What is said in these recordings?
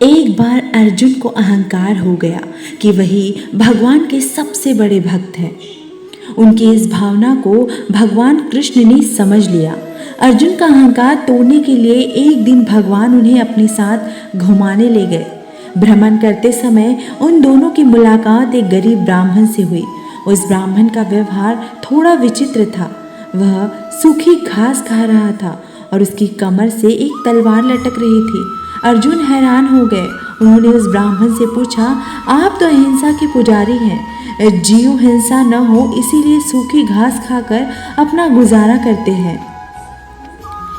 एक बार अर्जुन को अहंकार हो गया कि वही भगवान के सबसे बड़े भक्त हैं। उनकी इस भावना को भगवान कृष्ण ने समझ लिया। अर्जुन का अहंकार तोड़ने के लिए एक दिन भगवान उन्हें अपने साथ घुमाने ले गए। भ्रमण करते समय उन दोनों की मुलाकात एक गरीब ब्राह्मण से हुई। उस ब्राह्मण का व्यवहार थोड़ा विचित्र था। वह सूखी घास खा रहा था और उसकी कमर से एक तलवार लटक रही थी। अर्जुन हैरान हो गए। उन्होंने उस ब्राह्मण से पूछा, आप तो अहिंसा के पुजारी हैं, जीव हिंसा न हो इसीलिए सूखी घास खाकर अपना गुजारा करते हैं,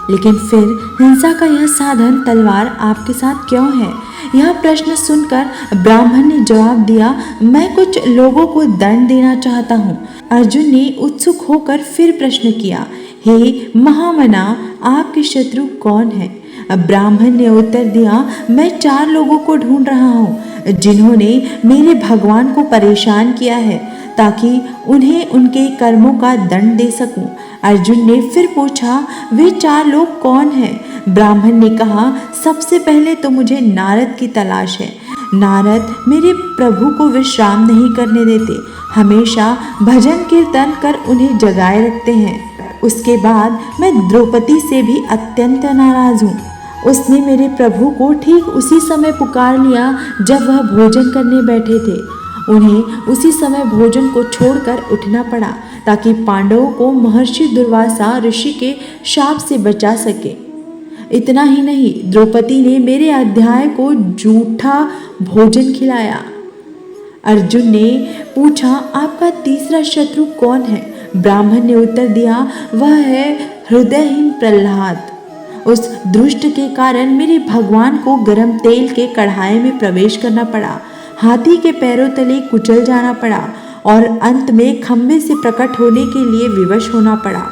लेकिन फिर हिंसा का यह साधन तलवार आपके साथ क्यों है? यह प्रश्न सुनकर ब्राह्मण ने जवाब दिया, मैं कुछ लोगों को दंड देना चाहता हूँ। अर्जुन ने उत्सुक होकर फिर प्रश्न किया, हे महामना, आपके शत्रु कौन है? ब्राह्मण ने उत्तर दिया, मैं 4 लोगों को ढूंढ रहा हूँ जिन्होंने मेरे भगवान को परेशान किया है, ताकि उन्हें उनके कर्मों का दंड दे सकूं। अर्जुन ने फिर पूछा, वे 4 लोग कौन हैं? ब्राह्मण ने कहा, सबसे पहले तो मुझे नारद की तलाश है। नारद मेरे प्रभु को विश्राम नहीं करने देते, हमेशा भजन कीर्तन कर उन्हें जगाए रखते हैं। उसके बाद मैं द्रौपदी से भी अत्यंत नाराज हूँ। उसने मेरे प्रभु को ठीक उसी समय पुकार लिया जब वह भोजन करने बैठे थे। उन्हें उसी समय भोजन को छोड़कर उठना पड़ा ताकि पांडवों को महर्षि दुर्वासा ऋषि के शाप से बचा सके। इतना ही नहीं, द्रौपदी ने मेरे अध्याय को झूठा भोजन खिलाया। अर्जुन ने पूछा, आपका तीसरा शत्रु कौन है? ब्राह्मण ने उत्तर दिया, वह है हृदयहीन प्रहलाद। उस दुष्ट के कारण मेरे भगवान को गर्म तेल के कढ़ाई में प्रवेश करना पड़ा, हाथी के पैरों तले कुचल जाना पड़ा और अंत में खंबे से प्रकट होने के लिए विवश होना पड़ा।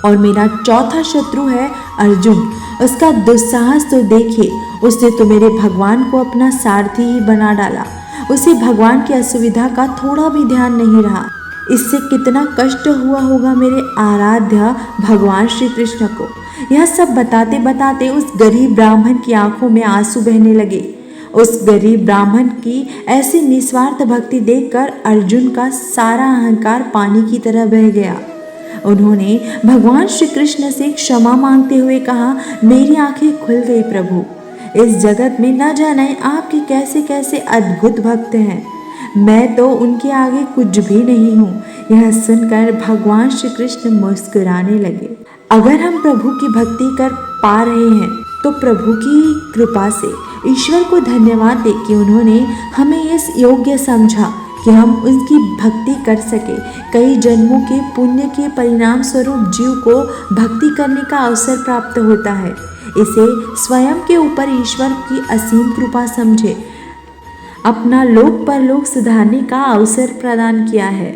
और मेरा चौथा शत्रु है अर्जुन। उसका दुस्साहस तो देखिए, उसने तो मेरे भगवान को अपना सारथी ही बना डाला। उसे भगवान की असुविधा का थोड़ा भी ध्यान नहीं रहा। इससे कितना कष्ट हुआ होगा मेरे आराध्य भगवान श्री कृष्ण को। यह सब बताते बताते उस गरीब ब्राह्मण की आंखों में आंसू बहने लगे। उस गरीब ब्राह्मण की ऐसी निस्वार्थ भक्ति देखकर अर्जुन का सारा अहंकार पानी की तरह बह गया। उन्होंने भगवान श्री कृष्ण से क्षमा मांगते हुए कहा, मेरी आंखें खुल गई प्रभु। इस जगत में न जाने आपके कैसे कैसे अद्भुत भक्त हैं, मैं तो उनके आगे कुछ भी नहीं हूँ। यह सुनकर भगवान श्री कृष्ण मुस्कुराने लगे। अगर हम प्रभु की भक्ति कर पा रहे हैं तो प्रभु की कृपा से ईश्वर को धन्यवाद दे कि उन्होंने हमें इस योग्य समझा कि हम उनकी भक्ति कर सके। कई जन्मों के पुण्य के परिणाम स्वरूप जीव को भक्ति करने का अवसर प्राप्त होता है। इसे स्वयं के ऊपर ईश्वर की असीम कृपा समझे, अपना लोक परलोक सुधारने का अवसर प्रदान किया है।